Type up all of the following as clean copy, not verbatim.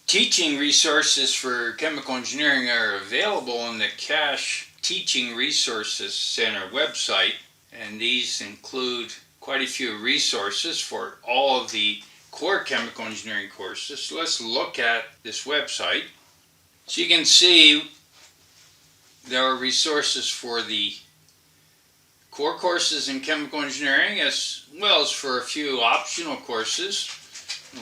Teaching resources for chemical engineering are available in the Cache Teaching Resources Center website, and these include quite a few resources for all of the core chemical engineering courses. So let's look at this website. So you can see there are resources for the core courses in chemical engineering as well as for a few optional courses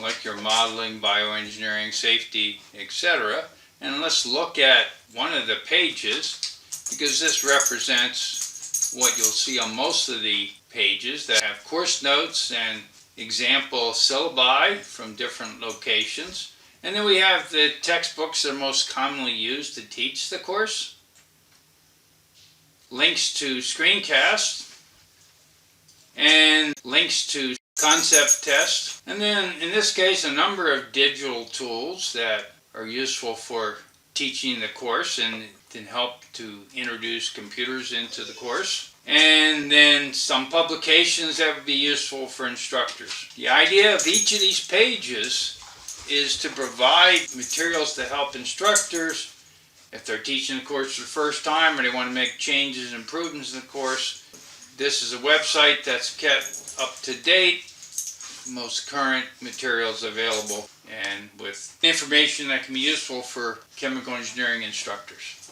like your modeling, bioengineering, safety, etc. And let's look at one of the pages because this represents what you'll see on most of the pages that have course notes and example syllabi from different locations. And then we have the textbooks that are most commonly used to teach the course, links to screencasts, and links to concept tests, and then in this case a number of digital tools that are useful for teaching the course and can help to introduce computers into the course, and then some publications that would be useful for instructors. The idea of each of these pages is to provide materials to help instructors if they're teaching the course for the first time or they want to make changes and improvements in the course. This is a website that's kept up to date, most current materials available, and with information that can be useful for chemical engineering instructors.